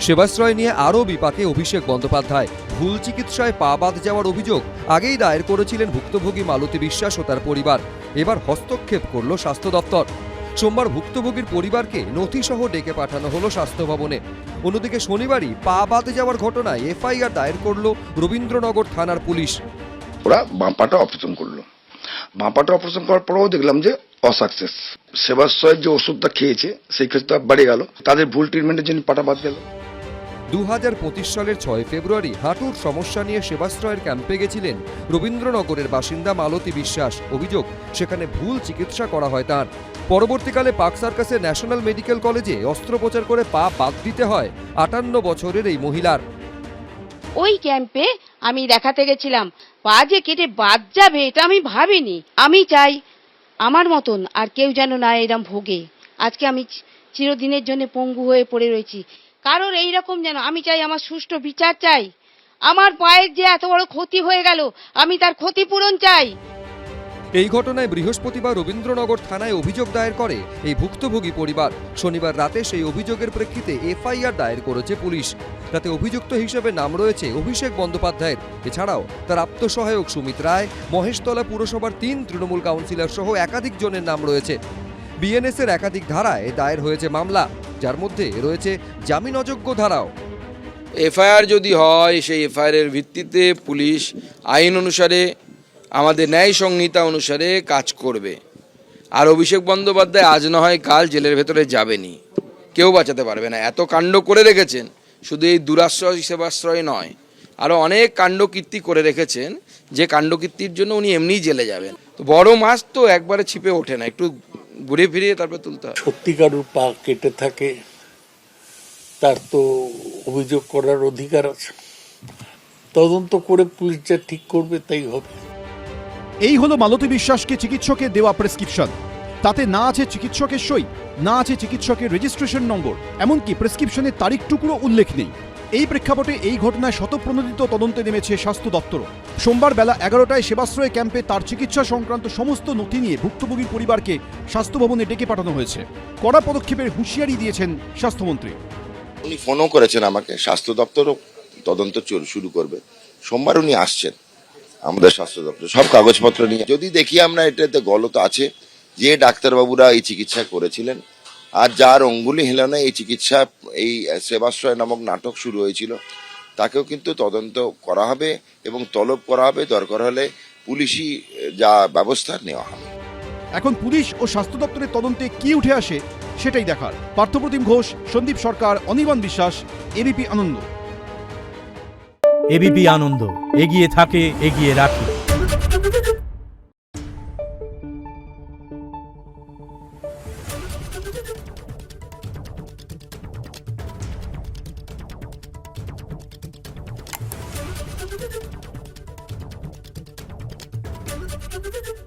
সেবাশ্রয় নিয়ে আরও বিপাকে অভিষেক বন্দ্যোপাধ্যায়। ভুল চিকিৎসায় পা বাদ যাওয়ার অভিযোগ আগেই দায়ের করেছিলেন ভুক্তভোগী মালতী বিশ্বাস ও তার পরিবার। এবার হস্তক্ষেপ করল স্বাস্থ্য দপ্তর। সোমবার ভুক্তভোগীর পরিবারকে নথিসহ ডেকে পাঠানো হলো স্বাস্থ্য ভবনে। অন্যদিকে শনিবারই পা বাদ যাওয়ার ঘটনায় এফআইআর দায়ের করল রবীন্দ্রনগর থানার পুলিশ। ওরা বাঁপাটা অপারেশন করলো। বাঁপাটা অপারেশন করার পরেও দেখলাম যে অসাকসেস। সেবাশ্রয়ের যে ওষুধটা খেয়েছে সেই ক্ষেত্রে বেড়ে গেল, তাদের ভুল ট্রিটমেন্টের জন্য পাটা বাদ গেল। 2025 সালের 6 ফেব্রুয়ারি হাঁটুর সমস্যা নিয়ে সেবাশ্রয়ের ক্যাম্পে গেছিলেন রবীন্দ্রনগরের বাসিন্দা মালতী বিশ্বাস। অভিযোগ, সেখানে ভুল চিকিৎসা করা হয় তাঁর। পরবর্তীকালে পার্ক সার্কাসের ন্যাশনাল মেডিকেল কলেজে অস্ত্রোপচার করে পা বাদ দিতে হয় 58 বছরের এই মহিলার। ওই ক্যাম্পে আমি দেখাতে গেছিলাম, পা যে কেটে বাদ যাবে এটা আমি ভাবিনি। আমি চাই আমার মতন আর কেউ যেন না এরম ভোগে। আজকে আমি চিরদিনের জন্য পঙ্গু হয়ে পড়ে রয়েছি। কারোর এইরকম যেন, আমি চাই আমার সুষ্ঠু বিচার চাই। আমার পায়ের যে এত বড় ক্ষতি হয়ে গেল, আমি তার ক্ষতিপূরণ চাই। এই ঘটনায় বৃহস্পতিবার রবীন্দ্রনগর থানায় অভিযোগ দায়ের করে এই ভুক্তভোগী পরিবার। শনিবার রাতে সেই অভিযোগের প্রেক্ষিতে এফআইআর দায়ের করেছে পুলিশ। তাতে অভিযুক্ত হিসেবে নাম রয়েছে অভিষেক বন্দ্যোপাধ্যায়ের। এছাড়াও তার আপ্তসহায়ক সুমিত রায়, মহেশতলা পুরসভার 3 তৃণমূল কাউন্সিলর সহ একাধিক জনের নাম রয়েছে। বিএনএস-এর একাধিক ধারায় দায়ের হয়েছে মামলা, যার মধ্যে রয়েছে জামিন অযোগ্য ধারাও। এফআইআর যদি হয়, সেই এফআইআরের ভিত্তিতে পুলিশ আইন অনুসারে, আমাদের ন্যায় সংহিতা অনুসারে কাজ করবে। আর অভিষেক বন্দ্যোপাধ্যায় আজ না হয় কাল জেলের ভেতরে যাবেনি, কেউ বাঁচাতে পারবে না। এত কাণ্ড করে রেখেছেন, শুধু এই দুরাশ্রয় সেবাশ্রয় নয়, আরও অনেক কাণ্ডকীর্তি করে রেখেছেন, যে কাণ্ডকীর্তির জন্য উনি এমনিই জেলে যাবেন। তো বড় মাছ তো একবারে ছিপে ওঠে না, একটু ঘুরে ফিরিয়ে তারপরে তুলতে হয়। সত্যিকারের পা কেটে থাকে, তার তো অভিযোগ করার অধিকার আছে। তদন্ত করে পুলিশ যা ঠিক করবে তাই হবে। এই হলো মালতী বিশ্বাসকে চিকিৎসকের দেওয়া প্রেসক্রিপশন। তাতে না আছে চিকিৎসকের সই, না আছে চিকিৎসকের রেজিস্ট্রেশন নম্বর, এমনকি প্রেসক্রিপশনের তারিখটুকুরও উল্লেখ নেই। এই প্রেক্ষাপটে এই ঘটনায় স্বতঃপ্রণোদিত তদন্তে নেমেছে স্বাস্থ্য দপ্তরও। সোমবার বেলা 11টায় সেবাশ্রয় ক্যাম্পে তার চিকিৎসা সংক্রান্ত সমস্ত নথি নিয়ে ভুক্তভোগীর পরিবারকে স্বাস্থ্য ভবনে ডেকে পাঠানো হয়েছে। কড়া পদক্ষেপের হুঁশিয়ারি দিয়েছেন স্বাস্থ্যমন্ত্রী। উনি ফোনও করেছেন আমাকে, স্বাস্থ্য দপ্তরও তদন্ত শুরু করবে। সোমবার উনি আসছেন আমাদের স্বাস্থ্য দপ্তর সব কাগজপত্র নিয়ে। যদি দেখি আমরা এটাতে গলত আছে, যে ডাক্তারবাবুরা এই চিকিৎসা করেছিলেন আর যার অঙ্গুলি হেলনে এই চিকিৎসা, এই সেবাশ্রয় নামক নাটক শুরু হয়েছিল, তাকেও কিন্তু তদন্ত করা হবে এবং তলব করা হবে। দরকার হলে পুলিশি যা ব্যবস্থা নেওয়া হবে। এখন পুলিশ ও স্বাস্থ্য দপ্তরের তদন্তে কি উঠে আসে সেটাই দেখার। পার্থপ্রতিম ঘোষ, সন্দীপ সরকার, অনির্বাণ বিশ্বাস, এবিপি আনন্দ। এবিপি আনন্দ, এগিয়ে থাকে, এগিয়ে রাখে। Thank you.